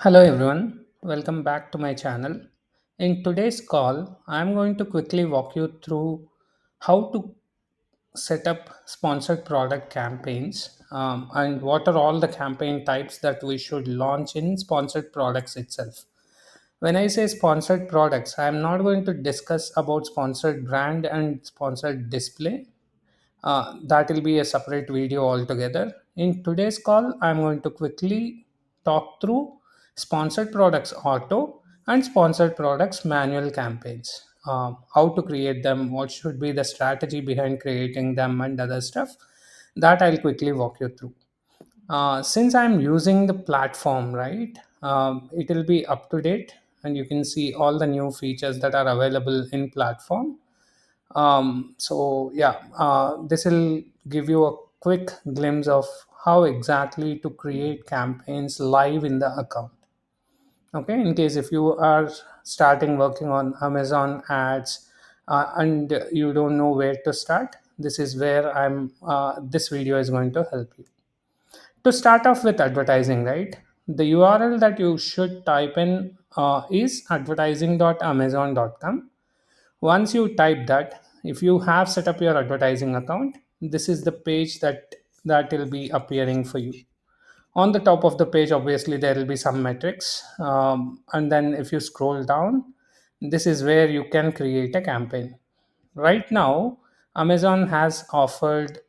Hello everyone, welcome back to my channel. In today's call, I'm going to quickly walk you through how to set up sponsored product campaigns and what are all the campaign types that we should launch in sponsored products itself. When I say sponsored products, I'm not going to discuss about sponsored brand and sponsored display. That will be a separate video altogether. In today's call, I'm going to quickly talk through sponsored products auto and sponsored products manual campaigns. How to create them, what should be the strategy behind creating them, and other stuff. That I'll quickly walk you through. Since I'm using the platform, right, it will be up to date and you can see all the new features that are available in platform. This will give you a quick glimpse of how exactly to create campaigns live in the account. Okay, in case if you are starting working on Amazon ads and you don't know where to start, this is where this video is going to help you. To start off with advertising, right? The URL that you should type in is advertising.amazon.com. Once you type that, if you have set up your advertising account, this is the page that will be appearing for you. On the top of the page, obviously there will be some metrics, and then if you scroll down, this is where you can create a campaign. Right now, Amazon has offered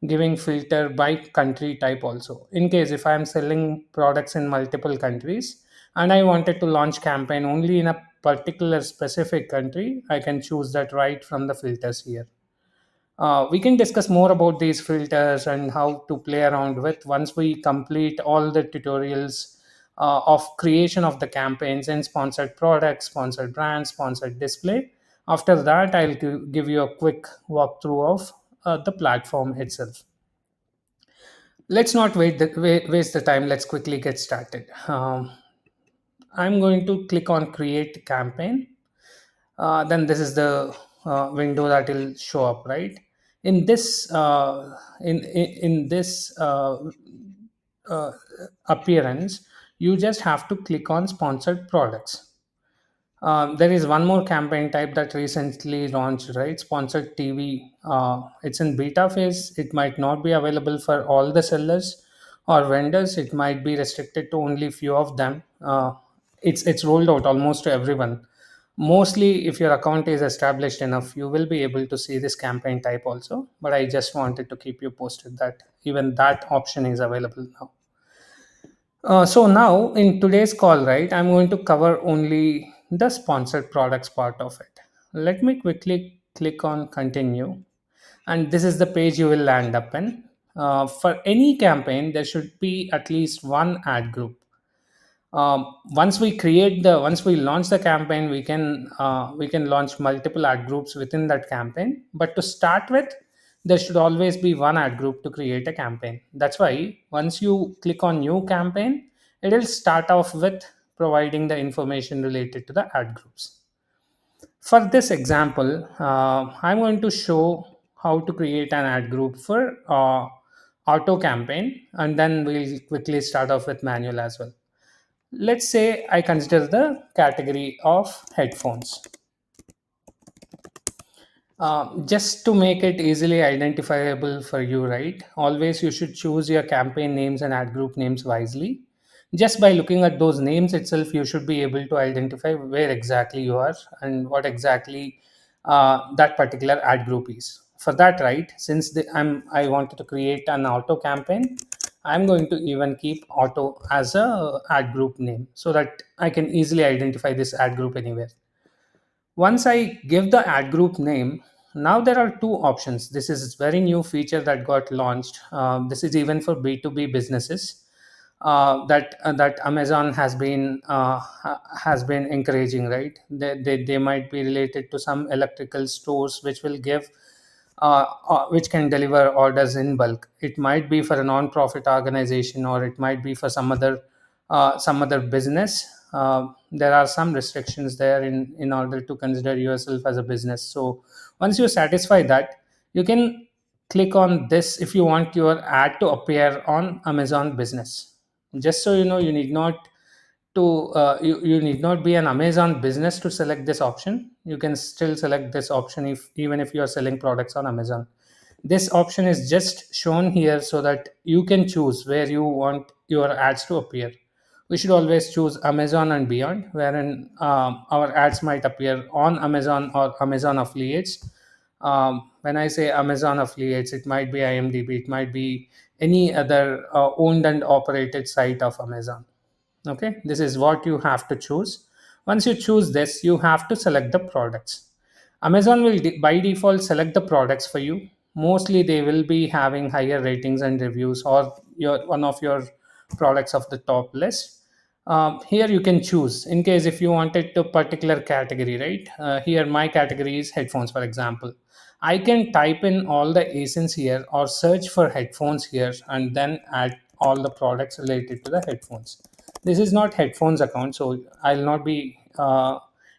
giving filter by country type also. In case if I am selling products in multiple countries and I wanted to launch campaign only in a particular specific country, I can choose that right from the filters here. We can discuss more about these filters and how to play around with once we complete all the tutorials of creation of the campaigns and sponsored products, sponsored brands, sponsored display. After that, I'll give you a quick walkthrough of the platform itself. Let's not waste the time. Let's quickly get started. I'm going to click on create campaign. Then this is the window that will show up, right? In this in this uh, appearance, you just have to click on sponsored products. There is one more campaign type that recently launched, right? Sponsored TV. It's in beta phase. It might not be available for all the sellers or vendors. It might be restricted to only few of them. It's rolled out almost to everyone. Mostly, if your account is established enough, you will be able to see this campaign type also. But I just wanted to keep you posted that even that option is available now. So now in today's call, right, I'm going to cover only the sponsored products part of it. Let me quickly click on continue, and this is the page you will land up in. For any campaign, there should be at least one ad group. Once we launch the campaign, we can launch multiple ad groups within that campaign. But to start with, there should always be one ad group to create a campaign. That's why once you click on new campaign, it will start off with providing the information related to the ad groups. For this example, I'm going to show how to create an ad group for auto campaign, and then we'll quickly start off with manual as well. Let's say I consider the category of headphones. Just to make it easily identifiable for you, right? Always you should choose your campaign names and ad group names wisely. Just by looking at those names itself, you should be able to identify where exactly you are and what exactly that particular ad group is. For that, right? Since I wanted to create an auto campaign, I'm going to even keep auto as a ad group name so that I can easily identify this ad group anywhere. Once I give the ad group name, now there are two options. This is very new feature that got launched. This is even for B2B businesses that Amazon has been encouraging. Right, they might be related to some electrical stores which will give which can deliver orders in bulk. It might be for a non-profit organization, or it might be for some other business. There are some restrictions there in order to consider yourself as a business. So once you satisfy that, you can click on this if you want your ad to appear on Amazon Business. Just so you know, you need not you need not be an Amazon business to select this option. You can still select this option if even if you are selling products on Amazon. This option is just shown here so that you can choose where you want your ads to appear. We should always choose Amazon and beyond, wherein our ads might appear on Amazon or Amazon affiliates. When I say Amazon affiliates, it might be IMDb, it might be any other owned and operated site of Amazon. Okay, this is what you have to choose. Once you choose this, you have to select the products. Amazon will by default select the products for you. Mostly they will be having higher ratings and reviews, or your one of your products of the top list. Here you can choose in case if you wanted to particular category, right? Here my category is headphones, for example. I can type in all the ASINs here or search for headphones here and then add all the products related to the headphones. This is not headphones account, so I'll not be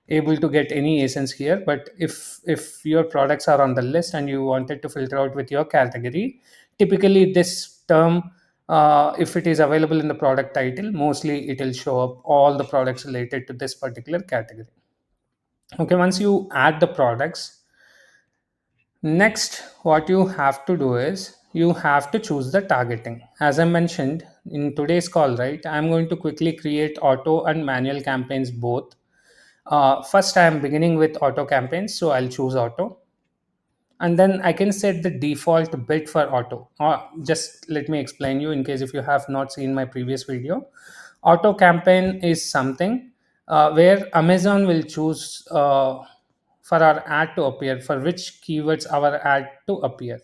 able to get any ASINs here. But if your products are on the list and you wanted to filter out with your category, typically this term, if it is available in the product title, mostly it will show up all the products related to this particular category. Okay, once you add the products, next what you have to do is you have to choose the targeting. As I mentioned in today's call, right, I'm going to quickly create auto and manual campaigns both. First, I'm beginning with auto campaigns, so I'll choose auto, and then I can set the default bid for auto. Just let me explain you in case if you have not seen my previous video. Auto campaign is something where Amazon will choose for our ad to appear, for which keywords our ad to appear.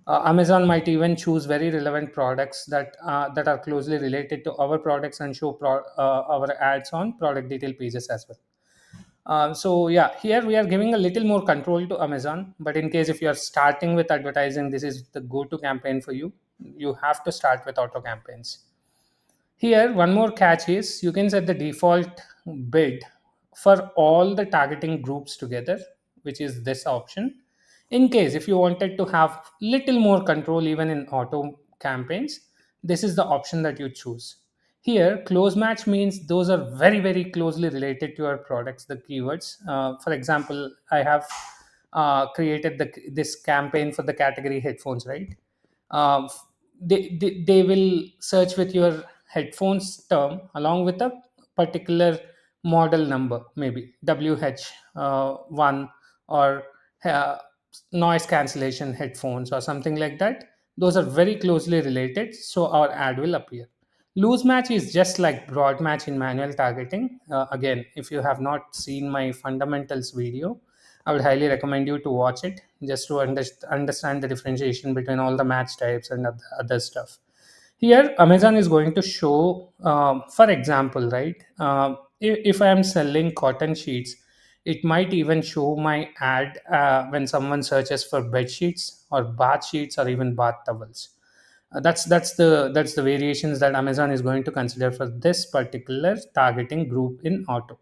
Amazon might even choose very relevant products that are closely related to our products and show our ads on product detail pages as well. So yeah, here we are giving a little more control to Amazon. But in case if you are starting with advertising, this is the go-to campaign for you. You have to start with auto campaigns. Here, one more catch is you can set the default bid for all the targeting groups together, which is this option. In case if you wanted to have little more control even in auto campaigns, this is the option that you choose. Here, close match means those are very, very closely related to your products, the keywords. For example, I have created this campaign for the category headphones, right? uh, they will search with your headphones term along with a particular model number, maybe WH1, or uh, noise cancellation headphones or something like that. Those are very closely related, so our ad will appear. Loose match is just like broad match in manual targeting. Again, if you have not seen my fundamentals video, I would highly recommend you to watch it just to understand the differentiation between all the match types and other stuff. Here, Amazon is going to show, for example, right? If I am selling cotton sheets, it might even show my ad when someone searches for bed sheets or bath sheets or even bath towels. That's the variations that Amazon is going to consider for this particular targeting group in auto.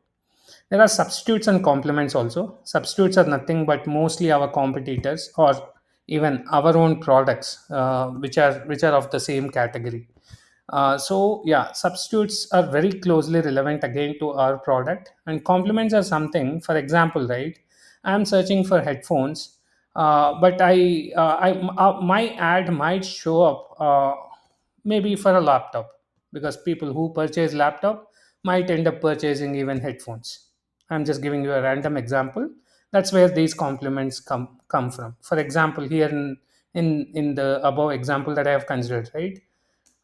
There are substitutes and complements also. Substitutes are nothing but mostly our competitors or even our own products, which are of the same category. So yeah, substitutes are very closely relevant again to our product, and complements are something. For example, right, I'm searching for headphones, but my ad might show up maybe for a laptop, because people who purchase laptop might end up purchasing even headphones. I'm just giving you a random example. That's where these complements come from. For example, here in the above example that I have considered, right?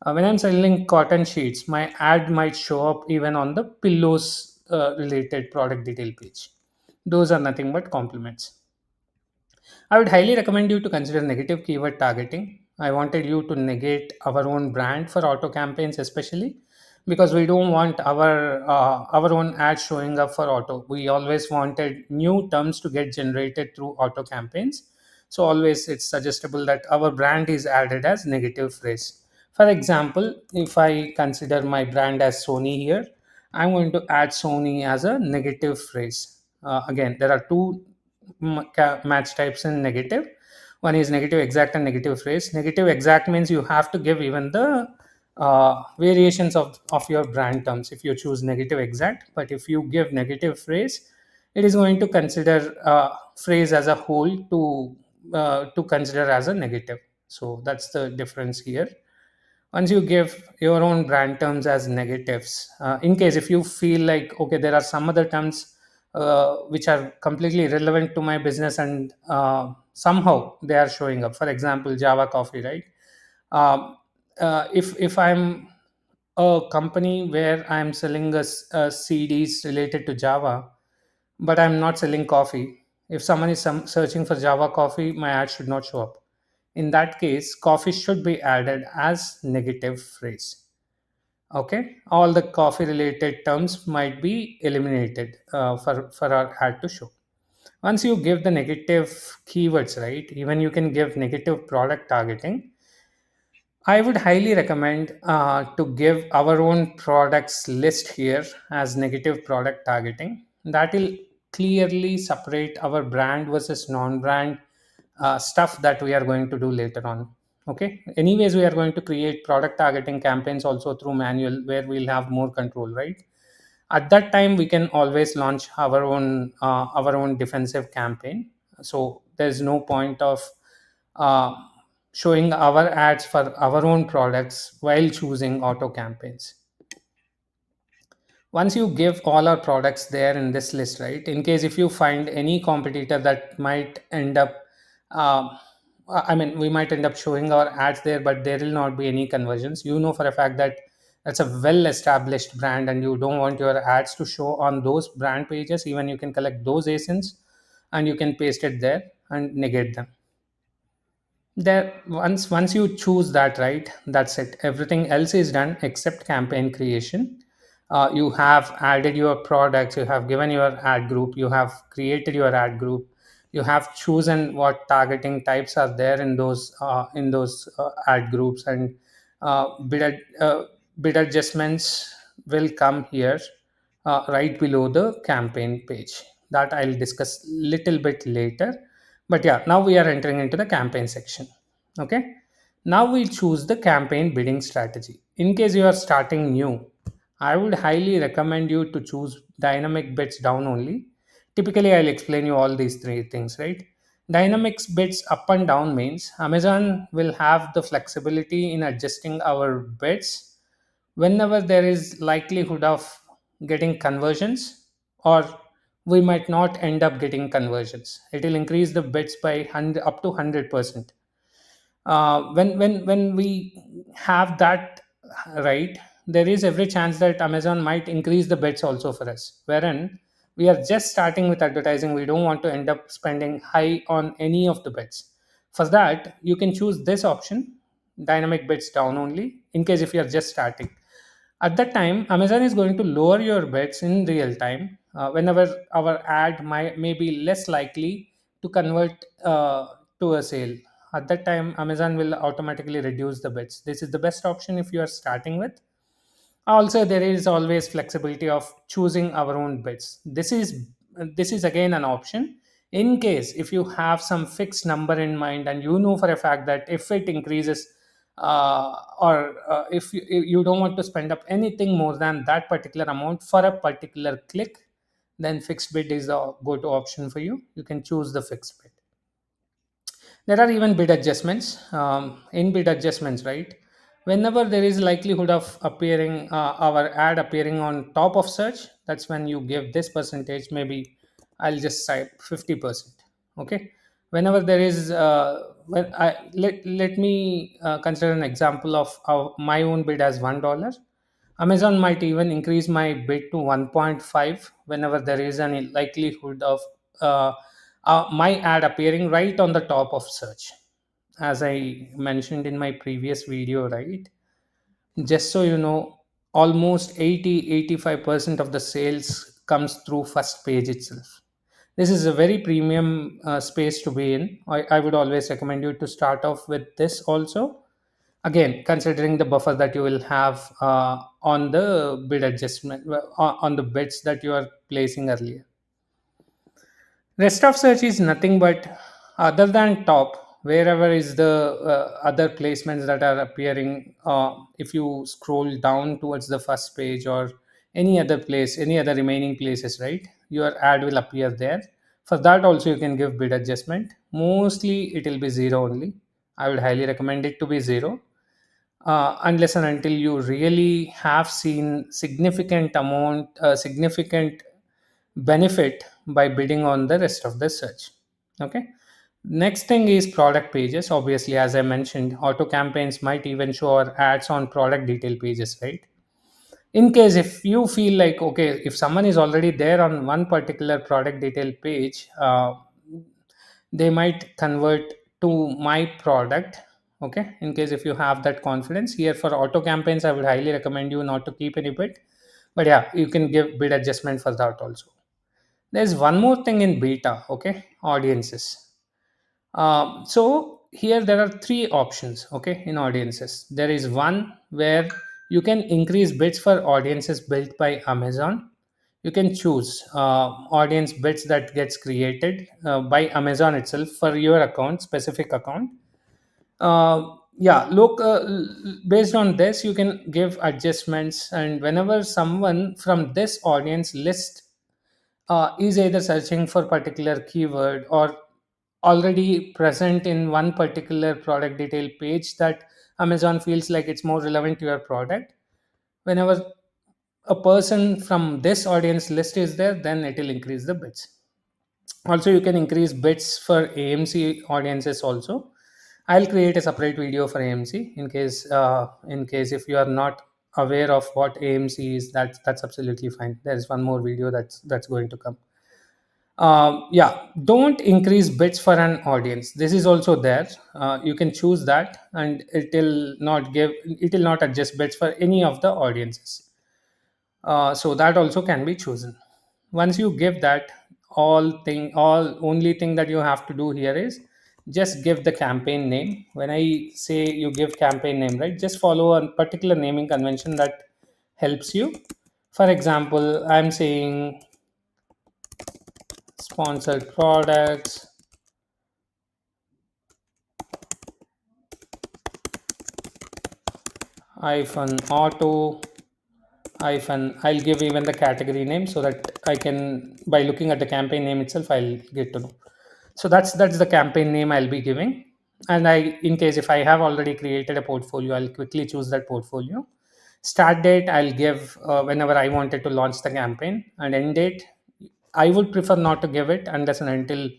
When I'm selling cotton sheets, my ad might show up even on the pillows related product detail page. Those are nothing but complements. I would highly recommend you to consider negative keyword targeting. I wanted you to negate our own brand for auto campaigns, especially because we don't want our own ad showing up for auto. We always wanted new terms to get generated through auto campaigns. So always it's suggestible that our brand is added as negative phrase. For example, if I consider my brand as Sony here, I'm going to add Sony as a negative phrase. Again, there are two match types in negative. One is negative exact and negative phrase. Negative exact means you have to give even the variations of your brand terms if you choose negative exact. But if you give negative phrase, it is going to consider phrase as a whole to consider as a negative. So that's the difference here. Once you give your own brand terms as negatives, in case if you feel like, okay, there are some other terms which are completely irrelevant to my business, and somehow they are showing up, for example Java Coffee, right? Um, uh, if if I'm a company where I'm selling CDs related to Java, but I'm not selling coffee. If someone is searching for Java Coffee, my ad should not show up. In that case, coffee should be added as negative phrase. Okay, all the coffee related terms might be eliminated for our ad to show. Once you give the negative keywords, right, even you can give negative product targeting. I would highly recommend to give our own products list here as negative product targeting. That will clearly separate our brand versus non-brand stuff that we are going to do later on. Okay. Anyways, we are going to create product targeting campaigns also through manual where we'll have more control, right? At that time, we can always launch our own defensive campaign. So there's no point of uh, showing our ads for our own products while choosing auto campaigns. Once you give all our products there in this list, right, in case if you find any competitor that might end up um, I mean, we might end up showing our ads there, but there will not be any conversions. You know for a fact that that's a well established brand and you don't want your ads to show on those brand pages. Even you can collect those asins and you can paste it there and negate them there. Once you choose that, right, that's it. Everything else is done except campaign creation. You have added your products, you have given your ad group, you have created your ad group, you have chosen what targeting types are there in those ad groups, and bid adjustments will come here right below the campaign page. That I'll discuss little bit later. But yeah, now we are entering into the campaign section. Okay, now we'll choose the campaign bidding strategy. In case you are starting new, I would highly recommend you to choose dynamic bids down only. Typically, I'll explain you all these three things, right? Dynamics bids up and down means Amazon will have the flexibility in adjusting our bids whenever there is likelihood of getting conversions, or we might not end up getting conversions. It will increase the bids by 100, up to 100%. When we have that, right, there is every chance that Amazon might increase the bets also for us, wherein we are just starting with advertising. We don't want to end up spending high on any of the bets. For that, you can choose this option, dynamic bets down only, in case if you are just starting. At that time, Amazon is going to lower your bets in real time whenever our ad may be less likely to convert to a sale. At that time, Amazon will automatically reduce the bets. This is the best option if you are starting with. Also, there is always flexibility of choosing our own bets. This is again an option in case if you have some fixed number in mind and you know for a fact that if it increases or if you don't want to spend up anything more than that particular amount for a particular click, then fixed bid is the go-to option for you. You can choose the fixed bid. There are even bid adjustments. In bid adjustments, right? Whenever there is likelihood of appearing our ad appearing on top of search, that's when you give this percentage. Maybe I'll just say 50%. Okay. Whenever there is, let me consider an example of my own bid as $1. Amazon might even increase my bid to 1.5 whenever there is any likelihood of uh, my ad appearing right on the top of search. As I mentioned in my previous video, right? Just so you know, almost 80-85% of the sales comes through first page itself. This is a very premium space to be in. I would always recommend you to start off with this also. Again, considering the buffer that you will have on the bid adjustment, on the bids that you are placing earlier. Rest of search is nothing but other than top. wherever is the other placements that are appearing, if you scroll down towards the first page or any other place, any other remaining places, right, your ad will appear there. For that also you can give bid adjustment. Mostly it will be zero only. I would highly recommend it to be zero, unless and until you really have seen significant benefit by bidding on the rest of the search. Okay. Next thing is product pages. Obviously, as I mentioned, auto campaigns might even show our ads on product detail pages, right? In case if you feel like, okay, if someone is already there on one particular product detail page, they might convert to my product. Okay. In case if you have that confidence, here for auto campaigns, I would highly recommend you not to keep any bid. But yeah, you can give bid adjustment for that also. There's one more thing in beta, okay, audiences. So here there are three options, okay, in audiences. There is one where you can increase bids for audiences built by Amazon. You can choose audience bids that gets created by Amazon itself for your account, specific account. Yeah, look, based on this, you can give adjustments, and whenever someone from this audience list is either searching for particular keyword or already present in one particular product detail page that Amazon feels like it's more relevant to your product, whenever a person from this audience list is there, then it will increase the bids. Also, you can increase bids for AMC audiences also. I'll create a separate video for AMC in case if you are not aware of what AMC is, that's absolutely fine. There is one more video that's going to come. Yeah, don't increase bids for an audience. This is also there. You can choose that, and it will not adjust bids for any of the audiences. So that also can be chosen. Once you give that, all only thing that you have to do here is just give the campaign name. When I say you give campaign name, right, just follow a particular naming convention that helps you. For example, I'm saying sponsored products hyphen auto hyphen, I'll give even the category name so that I can, by looking at the campaign name itself, I'll get to know. So that's the campaign name I'll be giving. And I, in case if I have already created a portfolio, I'll quickly choose that portfolio. Start date, I'll give whenever I wanted to launch the campaign. And end date, I would prefer not to give it unless and until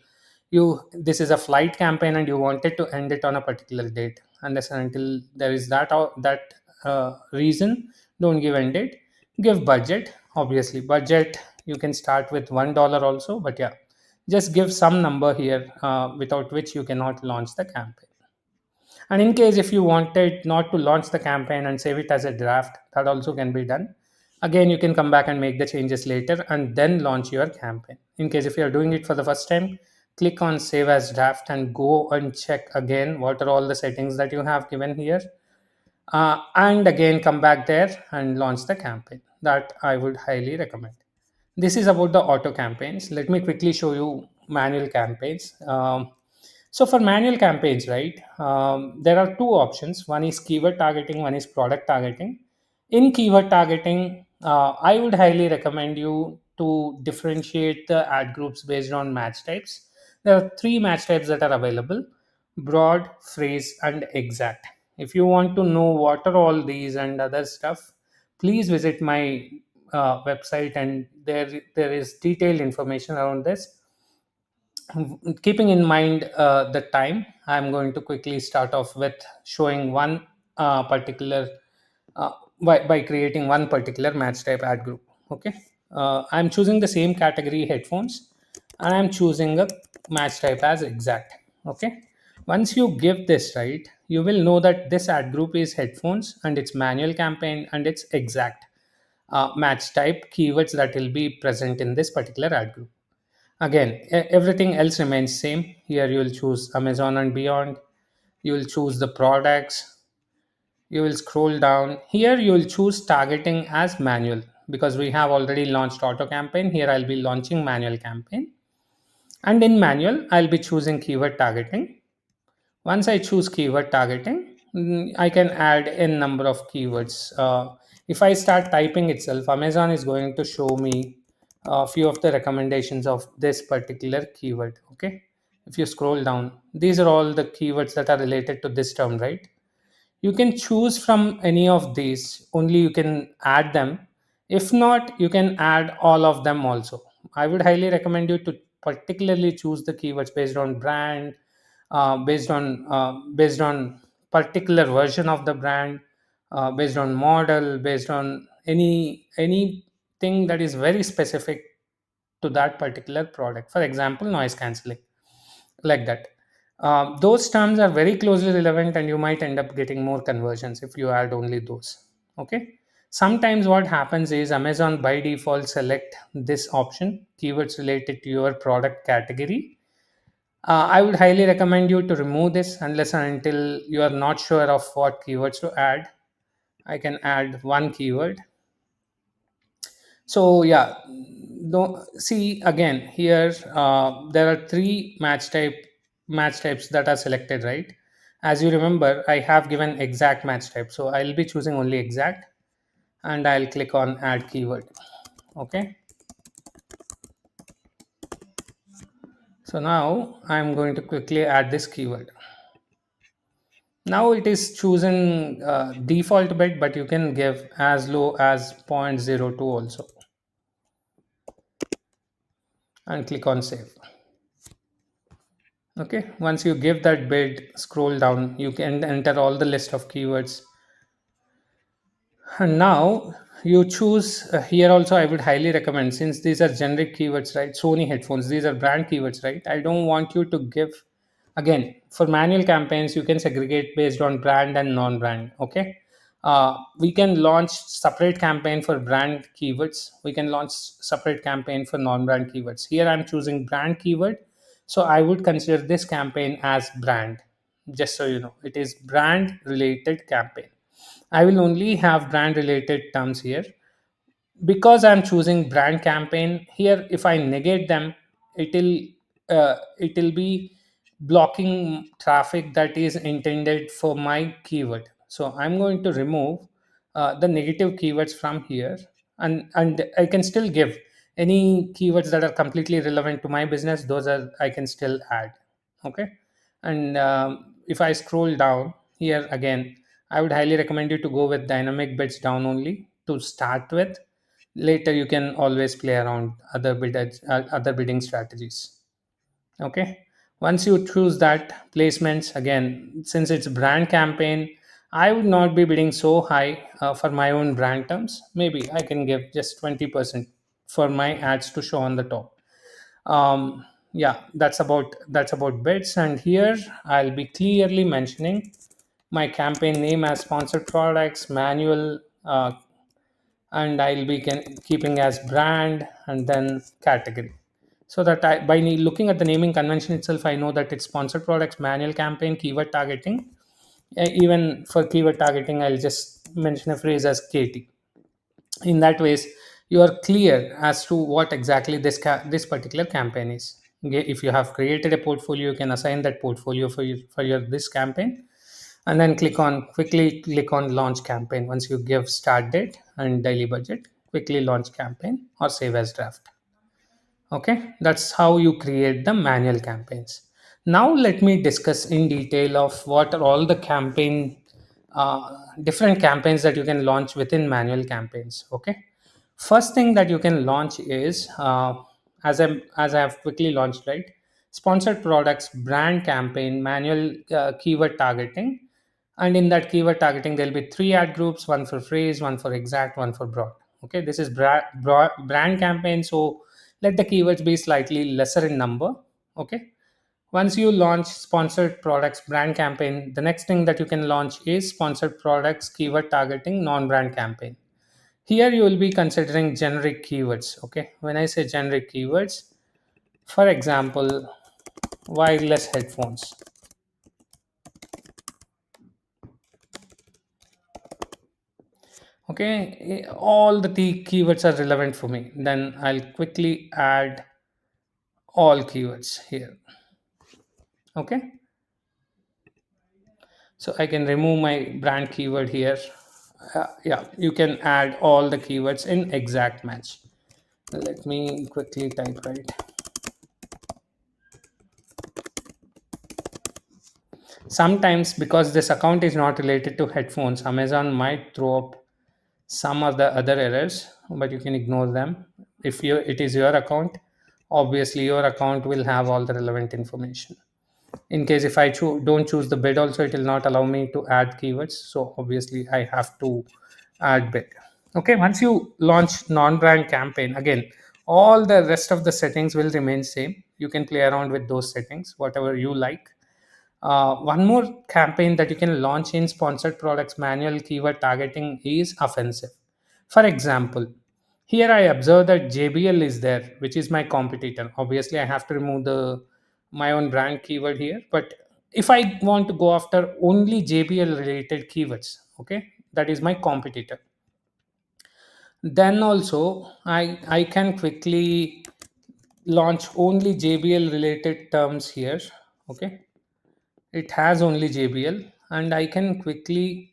you, this is a flight campaign and you wanted to end it on a particular date. Unless and until there is that reason, don't give end date. Give budget. Obviously budget, you can start with $1 also, but yeah, just give some number here without which you cannot launch the campaign. And in case if you wanted not to launch the campaign and save it as a draft, that also can be done. Again, you can come back and make the changes later and then launch your campaign. In case if you are doing it for the first time, click on save as draft and go and check again what are all the settings that you have given here. And again, come back there and launch the campaign. That I would highly recommend. This is about the auto campaigns. Let me quickly show you manual campaigns. So for manual campaigns, right, there are two options. One is keyword targeting, one is product targeting. In keyword targeting, I would highly recommend you to differentiate the ad groups based on match types. There are three match types that are available: broad, phrase, and exact. If you want to know what are all these and other stuff, please visit my website, and there is detailed information around this. Keeping in mind the time, I'm going to quickly start off with showing one particular by creating one particular match type ad group. Okay. I'm choosing the same category headphones, and I'm choosing a match type as exact. Okay. Once you give this, right, you will know that this ad group is headphones and it's manual campaign and it's exact match type keywords that will be present in this particular ad group. Again, everything else remains same. Here you will choose Amazon and beyond. You will choose the products. You will scroll down. Here you will choose targeting as manual, because we have already launched auto campaign. Here I'll be launching manual campaign. And in manual, I'll be choosing keyword targeting. Once I choose keyword targeting, I can add n number of keywords. If I start typing itself, Amazon is going to show me a few of the recommendations of this particular keyword. Okay. If you scroll down, these are all the keywords that are related to this term, right? You can choose from any of these, only you can add them. If not, you can add all of them also. I would highly recommend you to particularly choose the keywords based on brand, based on particular version of the brand, based on model, based on anything that is very specific to that particular product. For example, noise cancelling, like that. Those terms are very closely relevant, and you might end up getting more conversions if you add only those. Okay. Sometimes what happens is Amazon by default select this option, keywords related to your product category. I would highly recommend you to remove this unless and until you are not sure of what keywords to add. I can add one keyword. So yeah, no, see again here, there are three match types that are selected, right? As you remember, I have given exact match type, so I'll be choosing only exact, and I'll click on add keyword. Okay, so now I'm going to quickly add this keyword. Now it is chosen default bit, but you can give as low as 0.02 also, and click on save. Okay, once you give that bid, scroll down, you can enter all the list of keywords. And now you choose here also. I would highly recommend, since these are generic keywords, right? Sony headphones, these are brand keywords, right? I don't want you to give, again, for manual campaigns you can segregate based on brand and non-brand. Okay, we can launch separate campaign for brand keywords, we can launch separate campaign for non-brand keywords. Here I'm choosing brand keyword, so I would consider this campaign as brand. Just so you know, it is brand related campaign. I will only have brand related terms here. Because I'm choosing brand campaign here, if I negate them, it'll be blocking traffic that is intended for my keyword. So I'm going to remove the negative keywords from here, and I can still give any keywords that are completely relevant to my business. Those are, I can still add. Okay. And if I scroll down here again, I would highly recommend you to go with dynamic bids down only to start with. Later you can always play around other bidding strategies. Okay, once you choose that placements, again, since it's brand campaign, I would not be bidding so high for my own brand terms. Maybe I can give just 20% for my ads to show on the top. Yeah, that's about bids. And here I'll be clearly mentioning my campaign name as sponsored products manual, and I'll be keeping as brand and then category. So that by looking at the naming convention itself, I know that it's sponsored products, manual campaign, keyword targeting. Even for keyword targeting, I'll just mention a phrase as KT. In that ways, you are clear as to what exactly this particular campaign is. Okay, if you have created a portfolio, you can assign that portfolio for your this campaign, and then quickly click on launch campaign. Once you give start date and daily budget, quickly launch campaign or save as draft. Okay, that's how you create the manual campaigns. Now let me discuss in detail of what are all the different campaigns that you can launch within manual campaigns. Okay, first thing that you can launch is, as I have quickly launched, right, sponsored products brand campaign manual, keyword targeting. And in that keyword targeting, there'll be three ad groups: one for phrase, one for exact, one for broad. Okay, this is brand campaign, so let the keywords be slightly lesser in number. Okay, once you launch sponsored products brand campaign, the next thing that you can launch is sponsored products keyword targeting non-brand campaign. Here you will be considering generic keywords. Okay, when I say generic keywords, for example, wireless headphones. Okay, all the keywords are relevant for me. Then I'll quickly add all keywords here. Okay, So I can remove my brand keyword here. Yeah, you can add all the keywords in exact match. Let me quickly type right. Sometimes, because this account is not related to headphones, Amazon might throw up some of the other errors, but you can ignore them. If it is your account, obviously your account will have all the relevant information. In case if I don't choose the bid also, it will not allow me to add keywords, so obviously I have to add bid. Okay, once you launch non-brand campaign, again all the rest of the settings will remain same. You can play around with those settings whatever you like. One more campaign that you can launch in sponsored products manual keyword targeting is offensive. For example, here I observe that JBL is there, which is my competitor. Obviously, I have to remove the my own brand keyword here. But if I want to go after only JBL related keywords, okay, that is my competitor. Then also I can quickly launch only JBL related terms here. Okay, it has only JBL, and I can quickly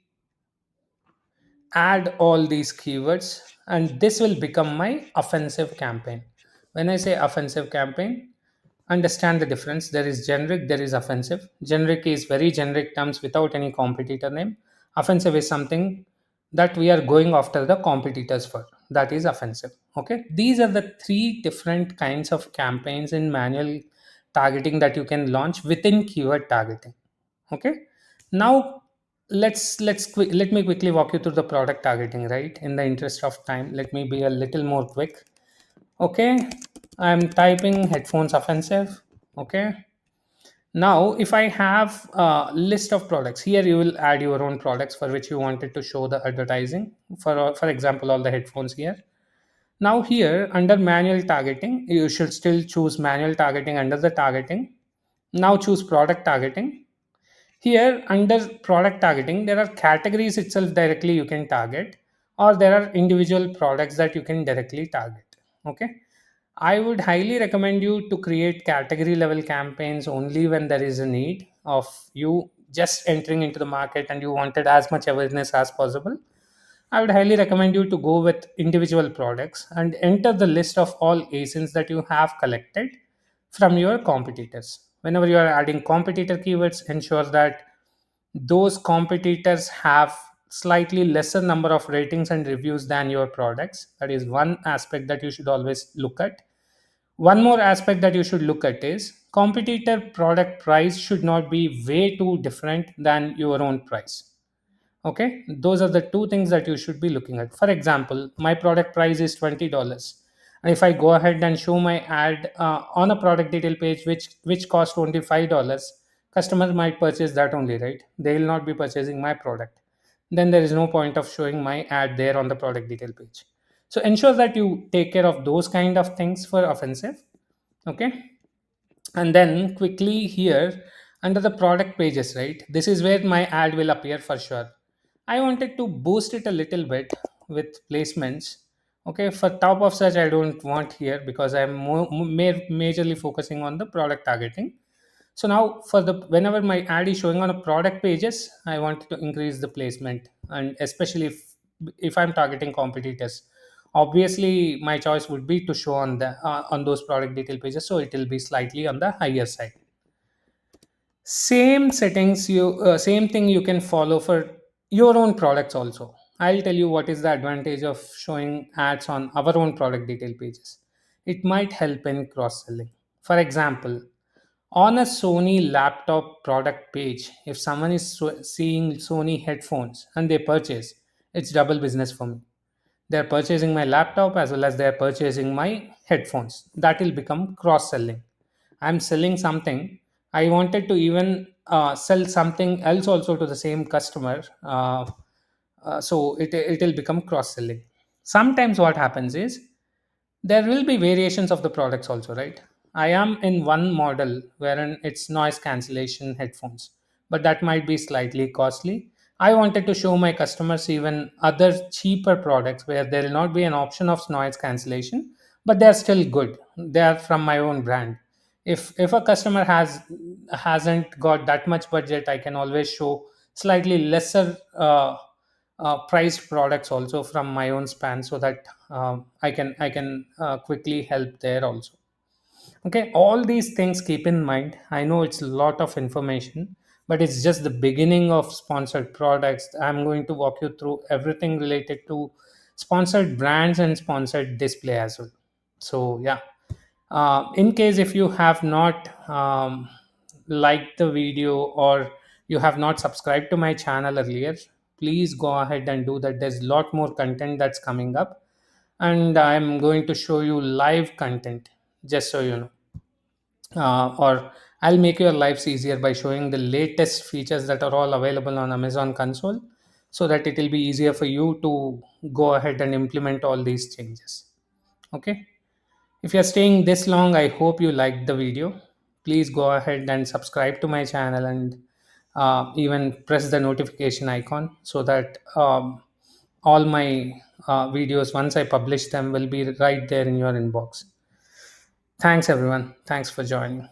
add all these keywords, and this will become my offensive campaign. When I say offensive campaign, understand the difference. There is generic, there is offensive. Generic is very generic terms without any competitor name. Offensive is something that we are going after the competitors for. That is offensive. Okay, these are the three different kinds of campaigns in manual targeting that you can launch within keyword targeting. Okay, now let me quickly walk you through the product targeting, right? In the interest of time, let me be a little more quick. Okay, I'm typing headphones offensive. Okay, now if I have a list of products here, you will add your own products for which you wanted to show the advertising. For example, all the headphones here. Now here under manual targeting, you should still choose manual targeting under the targeting. Now choose product targeting. Here, under product targeting, there are categories itself directly you can target, or there are individual products that you can directly target. Okay. I would highly recommend you to create category level campaigns only when there is a need of you just entering into the market and you wanted as much awareness as possible. I would highly recommend you to go with individual products and enter the list of all ASINs that you have collected from your competitors. Whenever you are adding competitor keywords, ensure that those competitors have slightly lesser number of ratings and reviews than your products. That is one aspect that you should always look at. One more aspect that you should look at is competitor product price should not be way too different than your own price. Okay, those are the two things that you should be looking at. For example, my product price is $20, and if I go ahead and show my ad on a product detail page which costs only $5, customers might purchase that only, right? They will not be purchasing my product. Then there is no point of showing my ad there on the product detail page. So ensure that you take care of those kind of things for offensive. Okay, and then quickly here under the product pages, right, this is where my ad will appear for sure. I wanted to boost it a little bit with placements. Okay, for top of search I don't want here because I'm majorly focusing on the product targeting. So now for the whenever my ad is showing on a product pages, I want to increase the placement, and especially if I'm targeting competitors, obviously my choice would be to show on those product detail pages, so it will be slightly on the higher side. Same settings, you same thing you can follow for your own products also. I'll tell you what is the advantage of showing ads on our own product detail pages. It might help in cross selling. For example, on a Sony laptop product page, if someone is seeing Sony headphones and they purchase, it's double business for me. They're purchasing my laptop as well as they're purchasing my headphones. That will become cross selling. I'm selling something. I wanted to even sell something else also to the same customer. So it will become cross selling. Sometimes what happens is there will be variations of the products also, right? I am in one model wherein it's noise cancellation headphones, but that might be slightly costly. I wanted to show my customers even other cheaper products where there will not be an option of noise cancellation, but they're still good. They are from my own brand. If a customer hasn't got that much budget, I can always show slightly lesser priced products also from my own span, so that I can quickly help there also. Okay, all these things keep in mind. I know it's a lot of information, but it's just the beginning of sponsored products. I'm going to walk you through everything related to sponsored brands and sponsored display as well. So, yeah, in case if you have not liked the video, or you have not subscribed to my channel earlier, please go ahead and do that. There's a lot more content that's coming up, and I'm going to show you live content, just so you know. Or I'll make your lives easier by showing the latest features that are all available on Amazon console, so that it will be easier for you to go ahead and implement all these changes. Okay, if you're staying this long, I hope you liked the video. Please go ahead and subscribe to my channel, and even press the notification icon, so that all my videos, once I publish them, will be right there in your inbox. Thanks everyone, thanks for joining.